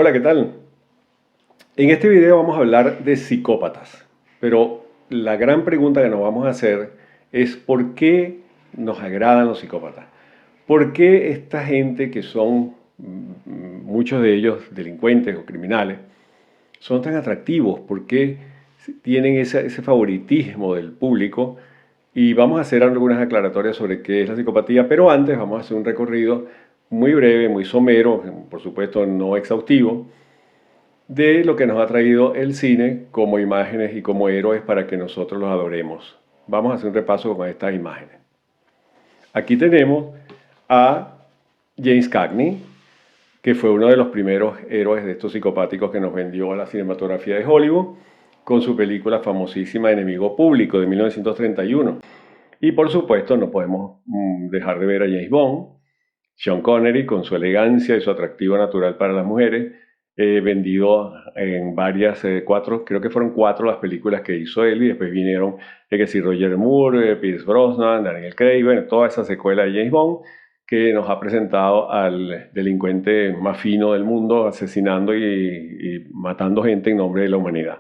Hola, ¿qué tal? En este video vamos a hablar de psicópatas, pero la gran pregunta que nos vamos a hacer es ¿por qué nos agradan los psicópatas? ¿Por qué esta gente que son muchos de ellos delincuentes o criminales son tan atractivos? ¿Por qué tienen ese favoritismo del público? Y vamos a hacer algunas aclaratorias sobre qué es la psicopatía, pero antes vamos a hacer un recorrido muy breve, muy somero, por supuesto no exhaustivo, de lo que nos ha traído el cine como imágenes y como héroes para que nosotros los adoremos. Vamos a hacer un repaso con estas imágenes. Aquí tenemos a James Cagney, que fue uno de los primeros héroes de estos psicopáticos que nos vendió a la cinematografía de Hollywood con su película famosísima Enemigo Público de 1931. Y por supuesto no podemos dejar de ver a James Bond, Sean Connery, con su elegancia y su atractivo natural para las mujeres, vendido en varias, cuatro, creo que fueron cuatro las películas que hizo él, y después vinieron, que si Roger Moore, Pierce Brosnan, Daniel Craig, bueno, toda esa secuela de James Bond que nos ha presentado al delincuente más fino del mundo, asesinando y matando gente en nombre de la humanidad.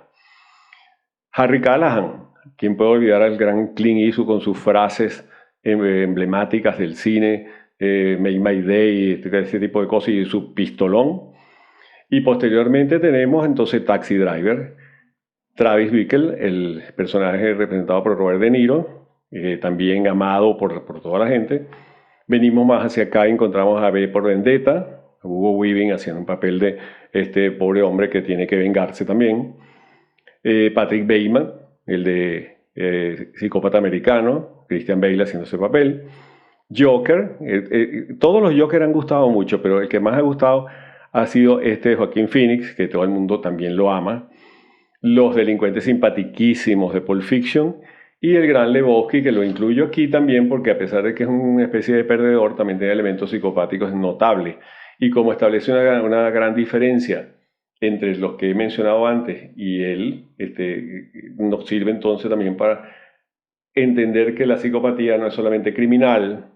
Harry Callahan, ¿quién puede olvidar al gran Clint Eastwood con sus frases emblemáticas del cine, Make My Day, ese tipo de cosas, y su pistolón? Y posteriormente tenemos entonces Taxi Driver, Travis Bickle, el personaje representado por Robert De Niro, también amado por toda la gente. Venimos más hacia acá y encontramos a V por Vendetta, Hugo Weaving haciendo un papel de este pobre hombre que tiene que vengarse también. Patrick Bateman, el de Psicópata Americano, Christian Bale haciendo ese papel. Joker, todos los Joker han gustado mucho, pero el que más ha gustado ha sido este de Joaquín Phoenix, que todo el mundo también lo ama. Los delincuentes simpatiquísimos de Pulp Fiction y el gran Lebowski, que lo incluyo aquí también porque a pesar de que es una especie de perdedor, también tiene elementos psicopáticos notables. Y como establece una gran diferencia entre los que he mencionado antes y él, nos sirve entonces también para entender que la psicopatía no es solamente criminal,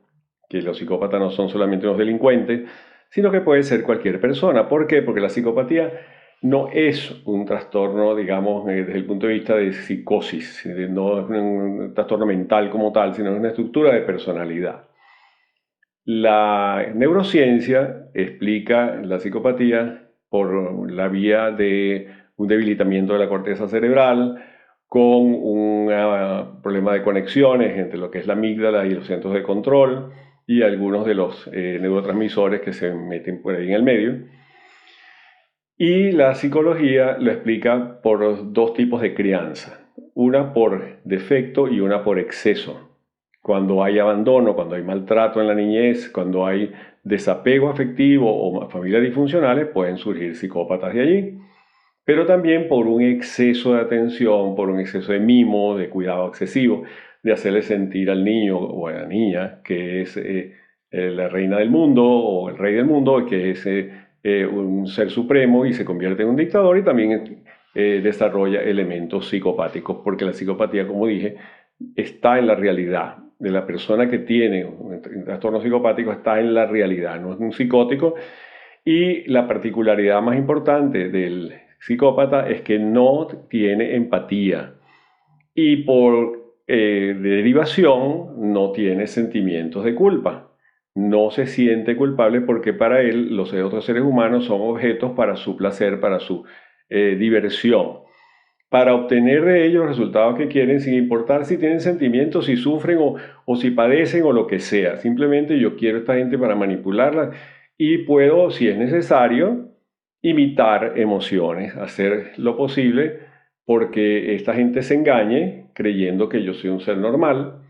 que los psicópatas no son solamente unos delincuentes, sino que puede ser cualquier persona. ¿Por qué? Porque la psicopatía no es un trastorno, digamos, desde el punto de vista de psicosis, no es un trastorno mental como tal, sino es una estructura de personalidad. La neurociencia explica la psicopatía por la vía de un debilitamiento de la corteza cerebral, con un problema de conexiones entre lo que es la amígdala y los centros de control y algunos de los neurotransmisores que se meten por ahí en el medio. Y la psicología lo explica por dos tipos de crianza, una por defecto y una por exceso. Cuando hay abandono, cuando hay maltrato en la niñez, cuando hay desapego afectivo o familias disfuncionales, pueden surgir psicópatas de allí. Pero también por un exceso de atención, por un exceso de mimo, de cuidado excesivo, de hacerle sentir al niño o a la niña que es la reina del mundo o el rey del mundo, que es un ser supremo y se convierte en un dictador, y también desarrolla elementos psicopáticos, porque la psicopatía, como dije, está en la realidad de la persona que tiene un trastorno psicopático, está en la realidad, no es un psicótico. Y la particularidad más importante del psicópata es que no tiene empatía y por derivación no tiene sentimientos de culpa. No se siente culpable porque para él los otros seres humanos son objetos para su placer, para su diversión, para obtener de ellos los resultados que quieren, sin importar si tienen sentimientos, si sufren o si padecen o lo que sea. Simplemente yo quiero a esta gente para manipularla y puedo, si es necesario, imitar emociones, hacer lo posible porque esta gente se engañe creyendo que yo soy un ser normal.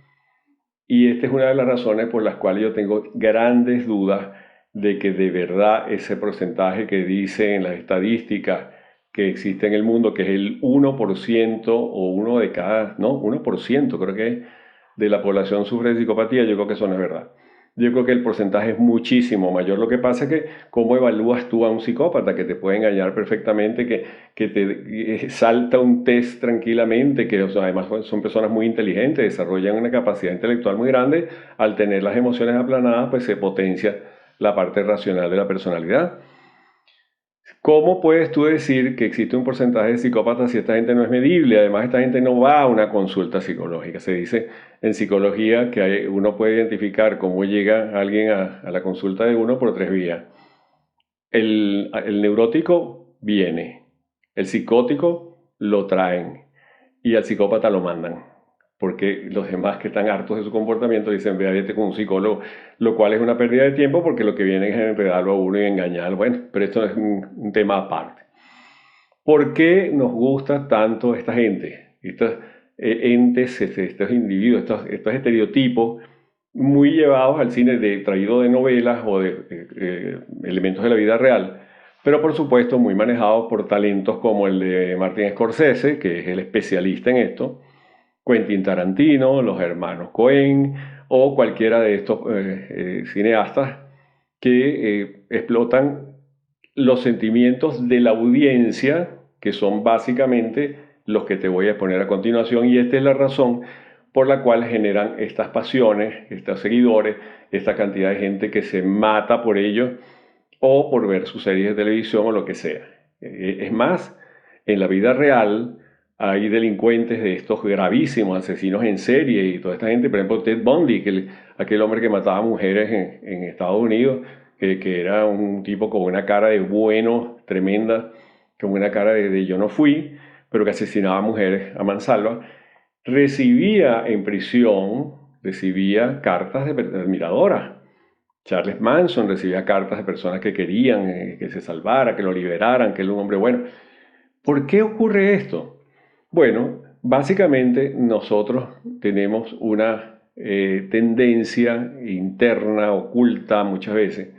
Y esta es una de las razones por las cuales yo tengo grandes dudas de que de verdad ese porcentaje que dicen en las estadísticas que existe en el mundo, que es el 1% o uno de cada, no, 1% creo que de la población sufre de psicopatía, yo creo que eso no es verdad. Yo creo que el porcentaje es muchísimo mayor. Lo que pasa es que cómo evalúas tú a un psicópata, que te puede engañar perfectamente, que te salta un test tranquilamente, que o sea, además son personas muy inteligentes, desarrollan una capacidad intelectual muy grande. Al tener las emociones aplanadas, pues se potencia la parte racional de la personalidad. ¿Cómo puedes tú decir que existe un porcentaje de psicópatas si esta gente no es medible? Además, esta gente no va a una consulta psicológica. Se dice en psicología que uno puede identificar cómo llega alguien a la consulta de uno por tres vías. El neurótico viene, el psicótico lo traen y al psicópata lo mandan. Porque los demás que están hartos de su comportamiento dicen, vete con un psicólogo, lo cual es una pérdida de tiempo porque lo que viene es enredarlo a uno y engañarlo. Bueno, pero esto es un tema aparte. ¿Por qué nos gusta tanto esta gente? Estos entes, estos individuos, estos estereotipos muy llevados al cine traído de novelas o de elementos de la vida real, pero por supuesto muy manejados por talentos como el de Martin Scorsese, que es el especialista en esto, Quentin Tarantino, los hermanos Cohen o cualquiera de estos cineastas que explotan los sentimientos de la audiencia, que son básicamente los que te voy a exponer a continuación, y esta es la razón por la cual generan estas pasiones, estos seguidores, esta cantidad de gente que se mata por ello o por ver sus series de televisión o lo que sea. Es más, en la vida real hay delincuentes de estos gravísimos, asesinos en serie y toda esta gente, por ejemplo Ted Bundy, aquel hombre que mataba mujeres en Estados Unidos, que era un tipo con una cara de bueno, tremenda, con una cara de yo no fui, pero que asesinaba mujeres a mansalva, recibía en prisión, recibía cartas de admiradoras. Charles Manson recibía cartas de personas que querían que se salvara, que lo liberaran, que él era un hombre bueno. ¿Por qué ocurre esto? Bueno, básicamente nosotros tenemos una tendencia interna, oculta muchas veces,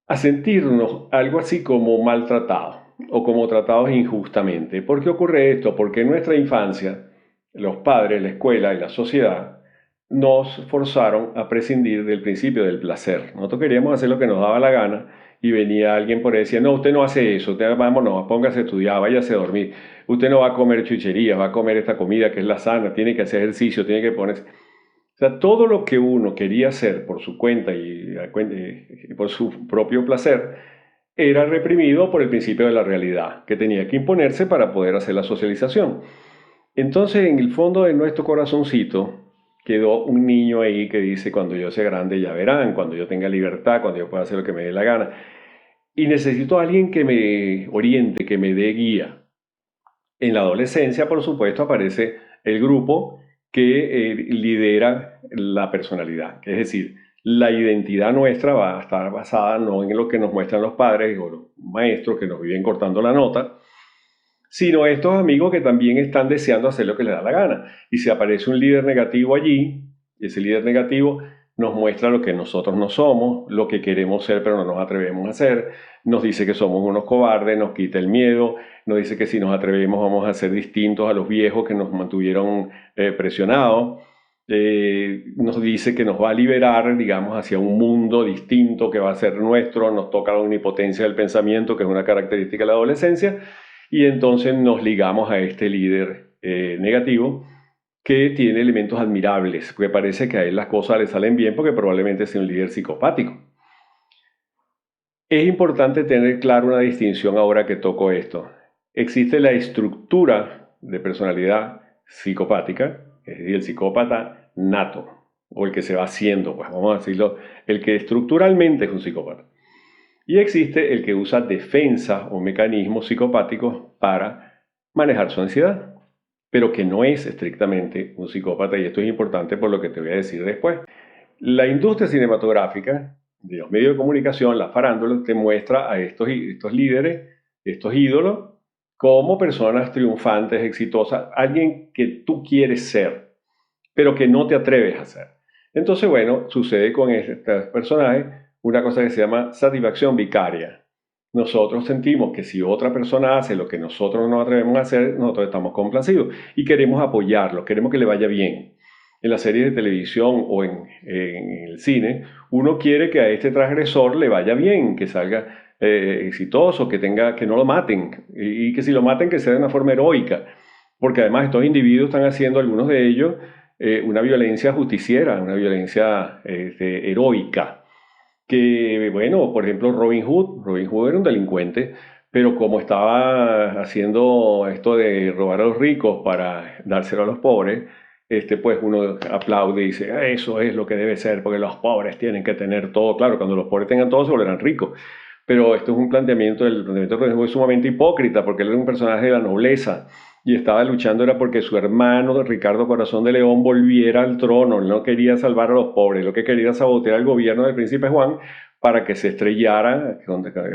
a sentirnos algo así como maltratados o como tratados injustamente. ¿Por qué ocurre esto? Porque en nuestra infancia los padres, la escuela y la sociedad nos forzaron a prescindir del principio del placer. Nosotros queríamos hacer lo que nos daba la gana y venía alguien por ahí y decía, no, usted no hace eso, usted vámonos, póngase a estudiar, váyase a dormir, usted no va a comer chucherías, va a comer esta comida que es la sana, tiene que hacer ejercicio, tiene que ponerse... O sea, todo lo que uno quería hacer por su cuenta y por su propio placer era reprimido por el principio de la realidad, que tenía que imponerse para poder hacer la socialización. Entonces, en el fondo de nuestro corazoncito quedó un niño ahí que dice, cuando yo sea grande ya verán, cuando yo tenga libertad, cuando yo pueda hacer lo que me dé la gana. Y necesito a alguien que me oriente, que me dé guía. En la adolescencia, por supuesto, aparece el grupo que lidera la personalidad. Es decir, la identidad nuestra va a estar basada no en lo que nos muestran los padres o los maestros que nos viven cortando la nota, sino estos amigos que también están deseando hacer lo que les da la gana. Y si aparece un líder negativo allí, ese líder negativo nos muestra lo que nosotros no somos, lo que queremos ser pero no nos atrevemos a hacer, nos dice que somos unos cobardes, nos quita el miedo, nos dice que si nos atrevemos vamos a ser distintos a los viejos que nos mantuvieron presionados, nos dice que nos va a liberar, digamos, hacia un mundo distinto que va a ser nuestro, nos toca la omnipotencia del pensamiento, que es una característica de la adolescencia, y entonces nos ligamos a este líder negativo que tiene elementos admirables, porque parece que a él las cosas le salen bien porque probablemente sea un líder psicopático. Es importante tener claro una distinción ahora que toco esto. Existe la estructura de personalidad psicopática, es decir, el psicópata nato, o el que se va haciendo, pues vamos a decirlo, el que estructuralmente es un psicópata. Y existe el que usa defensa o mecanismos psicopáticos para manejar su ansiedad, pero que no es estrictamente un psicópata, y esto es importante por lo que te voy a decir después. La industria cinematográfica, de los medios de comunicación, la farándula, te muestra a estos líderes, estos ídolos, como personas triunfantes, exitosas, alguien que tú quieres ser, pero que no te atreves a ser. Entonces, bueno, sucede con estos personajes una cosa que se llama satisfacción vicaria. Nosotros sentimos que si otra persona hace lo que nosotros no nos atrevemos a hacer, nosotros estamos complacidos y queremos apoyarlo, queremos que le vaya bien. En las series de televisión o en el cine, uno quiere que a este transgresor le vaya bien, que salga exitoso, que no lo maten y que si lo maten que sea de una forma heroica, porque además estos individuos están haciendo, algunos de ellos, una violencia justiciera, una violencia heroica, que, bueno, por ejemplo, Robin Hood era un delincuente, pero como estaba haciendo esto de robar a los ricos para dárselo a los pobres, pues uno aplaude y dice: "Ah, eso es lo que debe ser, porque los pobres tienen que tener todo". Claro, cuando los pobres tengan todo se volverán ricos. Pero esto es un planteamiento, el planteamiento de Robin Hood es sumamente hipócrita, porque él era un personaje de la nobleza y estaba luchando era porque su hermano Ricardo Corazón de León volviera al trono. Él no quería salvar a los pobres, lo que quería era sabotear el gobierno del príncipe Juan para que se estrellara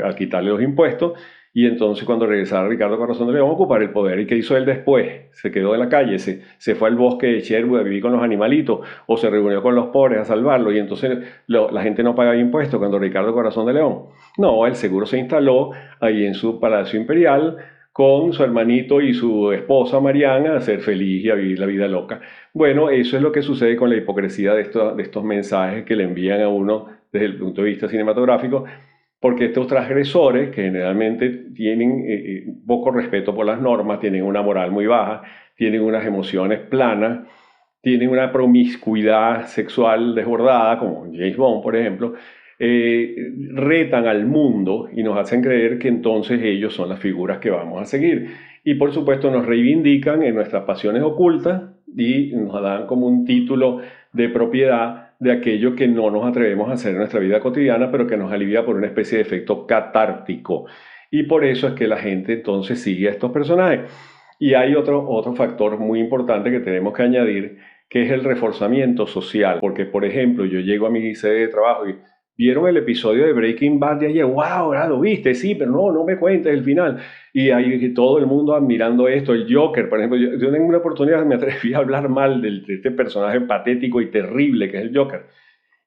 al quitarle los impuestos, y entonces cuando regresara Ricardo Corazón de León ocupar el poder. ¿Y qué hizo él después? Se quedó en la calle, se fue al bosque de Sherwood a vivir con los animalitos, o se reunió con los pobres a salvarlos, y entonces la gente no pagaba impuestos cuando Ricardo Corazón de León. No, el seguro se instaló ahí en su palacio imperial con su hermanito y su esposa Mariana a ser feliz y a vivir la vida loca. Bueno, eso es lo que sucede con la hipocresía de estos mensajes que le envían a uno desde el punto de vista cinematográfico, porque estos transgresores, que generalmente tienen poco respeto por las normas, tienen una moral muy baja, tienen unas emociones planas, tienen una promiscuidad sexual desbordada, como James Bond, por ejemplo, retan al mundo y nos hacen creer que entonces ellos son las figuras que vamos a seguir. Y por supuesto nos reivindican en nuestras pasiones ocultas y nos dan como un título de propiedad de aquello que no nos atrevemos a hacer en nuestra vida cotidiana, pero que nos alivia por una especie de efecto catártico. Y por eso es que la gente entonces sigue a estos personajes. Y hay otro factor muy importante que tenemos que añadir, que es el reforzamiento social. Porque, por ejemplo, yo llego a mi sede de trabajo y vieron el episodio de Breaking Bad de ayer. ¡Wow! ¿Lo viste? Sí, pero no me cuentes el final. Y hay todo el mundo admirando esto. El Joker, por ejemplo, yo en una oportunidad me atreví a hablar mal de este personaje patético y terrible que es el Joker.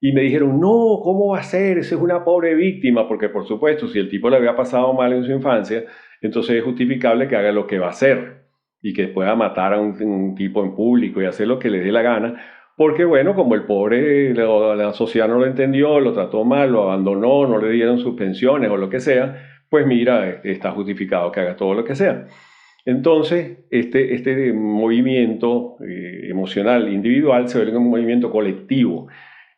Y me dijeron: no, ¿cómo va a ser? Esa es una pobre víctima, porque por supuesto, si el tipo le había pasado mal en su infancia, entonces es justificable que haga lo que va a hacer y que pueda matar a un tipo en público y hacer lo que le dé la gana, porque bueno, como el pobre, la sociedad no lo entendió, lo trató mal, lo abandonó, no le dieron sus pensiones o lo que sea, pues mira, está justificado que haga todo lo que sea. Entonces, este movimiento emocional individual se vuelve un movimiento colectivo.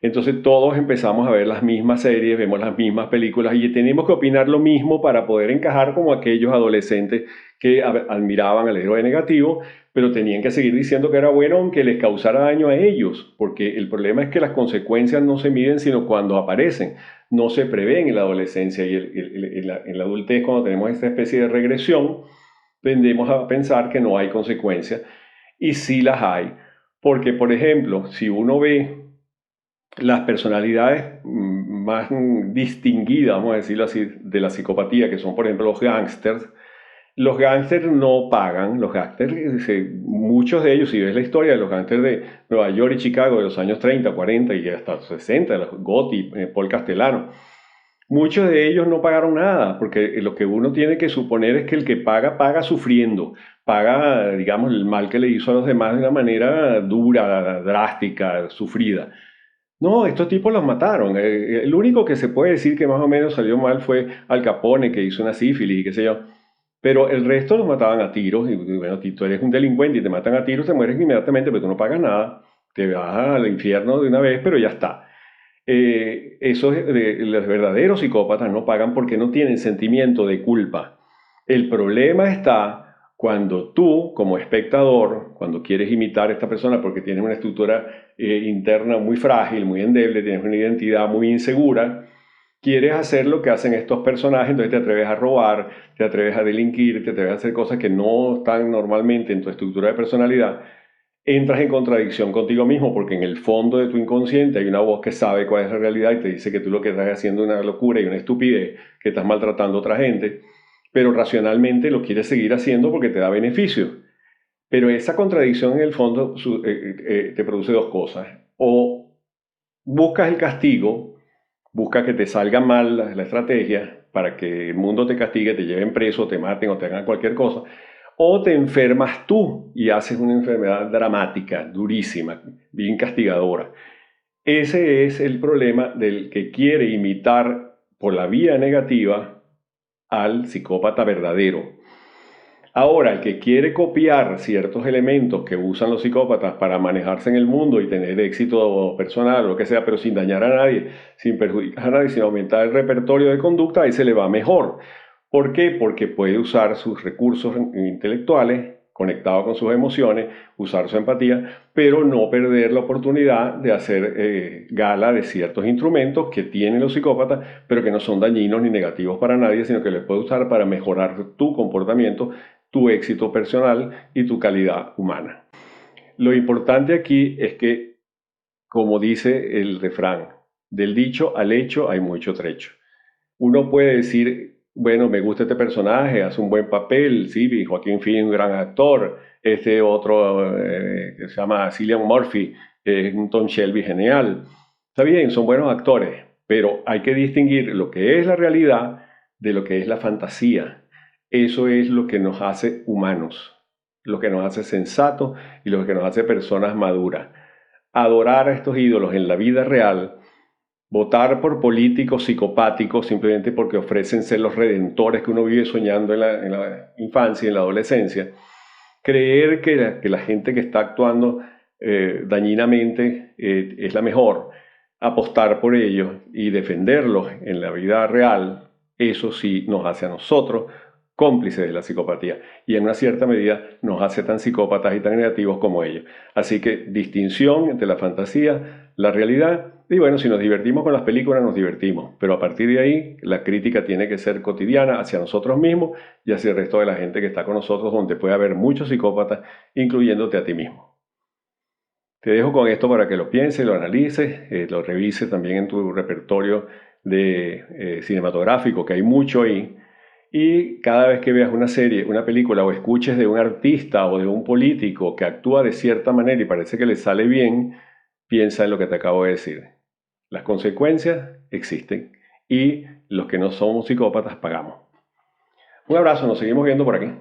Entonces todos empezamos a ver las mismas series, vemos las mismas películas y tenemos que opinar lo mismo para poder encajar como aquellos adolescentes que admiraban al héroe negativo, pero tenían que seguir diciendo que era bueno aunque les causara daño a ellos, porque el problema es que las consecuencias no se miden sino cuando aparecen, no se prevén en la adolescencia y en la adultez. Cuando tenemos esta especie de regresión, tendemos a pensar que no hay consecuencias, y sí las hay, porque por ejemplo, si uno ve las personalidades más distinguidas, vamos a decirlo así, de la psicopatía, que son por ejemplo los gángsters no pagan. Los gángsters, muchos de ellos, si ves la historia de los gángsters de Nueva York y Chicago de los años 30, 40 y hasta 60, los Gotti, Paul Castellano, muchos de ellos no pagaron nada, porque lo que uno tiene que suponer es que el que paga, paga sufriendo, paga, digamos, el mal que le hizo a los demás de una manera dura, drástica, sufrida. No, estos tipos los mataron. El único que se puede decir que más o menos salió mal fue Al Capone, que hizo una sífilis y qué sé yo. Pero el resto los mataban a tiros. Y bueno, si tú eres un delincuente y te matan a tiros, te mueres inmediatamente, pero tú no pagas nada. Te vas al infierno de una vez, pero ya está. Los verdaderos psicópatas no pagan porque no tienen sentimiento de culpa. El problema está cuando tú, como espectador, cuando quieres imitar a esta persona porque tienes una estructura interna muy frágil, muy endeble, tienes una identidad muy insegura, quieres hacer lo que hacen estos personajes, entonces te atreves a robar, te atreves a delinquir, te atreves a hacer cosas que no están normalmente en tu estructura de personalidad. Entras en contradicción contigo mismo porque en el fondo de tu inconsciente hay una voz que sabe cuál es la realidad y te dice que tú lo que estás haciendo es una locura y una estupidez, que estás maltratando a otra gente, pero racionalmente lo quieres seguir haciendo porque te da beneficio. Pero esa contradicción en el fondo te produce dos cosas. O buscas el castigo, busca que te salga mal la estrategia para que el mundo te castigue, te lleven preso, te maten o te hagan cualquier cosa, o te enfermas tú y haces una enfermedad dramática, durísima, bien castigadora. Ese es el problema del que quiere imitar por la vía negativa al psicópata verdadero. Ahora, el que quiere copiar ciertos elementos que usan los psicópatas para manejarse en el mundo y tener éxito personal o lo que sea, pero sin dañar a nadie, sin perjudicar a nadie, sin aumentar el repertorio de conducta, ahí se le va mejor. ¿Por qué? Porque puede usar sus recursos intelectuales conectado con sus emociones, usar su empatía, pero no perder la oportunidad de hacer gala de ciertos instrumentos que tienen los psicópatas, pero que no son dañinos ni negativos para nadie, sino que les puede usar para mejorar tu comportamiento, tu éxito personal y tu calidad humana. Lo importante aquí es que, como dice el refrán, del dicho al hecho hay mucho trecho. Uno puede decir, bueno, me gusta este personaje, hace un buen papel, sí, Joaquín Phoenix, un gran actor, este otro que se llama Cillian Murphy, es un Tom Shelby genial. Está bien, son buenos actores, pero hay que distinguir lo que es la realidad de lo que es la fantasía. Eso es lo que nos hace humanos, lo que nos hace sensatos y lo que nos hace personas maduras. Adorar a estos ídolos en la vida real, votar por políticos psicopáticos simplemente porque ofrecen ser los redentores que uno vive soñando en la infancia y en la adolescencia, creer que la gente que está actuando dañinamente es la mejor, apostar por ellos y defenderlos en la vida real, eso sí nos hace a nosotros cómplices de la psicopatía y en una cierta medida nos hace tan psicópatas y tan negativos como ellos. Así que distinción entre la fantasía, la realidad y bueno, si nos divertimos con las películas nos divertimos, pero a partir de ahí la crítica tiene que ser cotidiana hacia nosotros mismos y hacia el resto de la gente que está con nosotros donde puede haber muchos psicópatas incluyéndote a ti mismo. Te dejo con esto para que lo pienses, lo analices, lo revises también en tu repertorio de cinematográfico, que hay mucho ahí. Y cada vez que veas una serie, una película o escuches de un artista o de un político que actúa de cierta manera y parece que le sale bien, piensa en lo que te acabo de decir. Las consecuencias existen y los que no somos psicópatas pagamos. Un abrazo, nos seguimos viendo por aquí.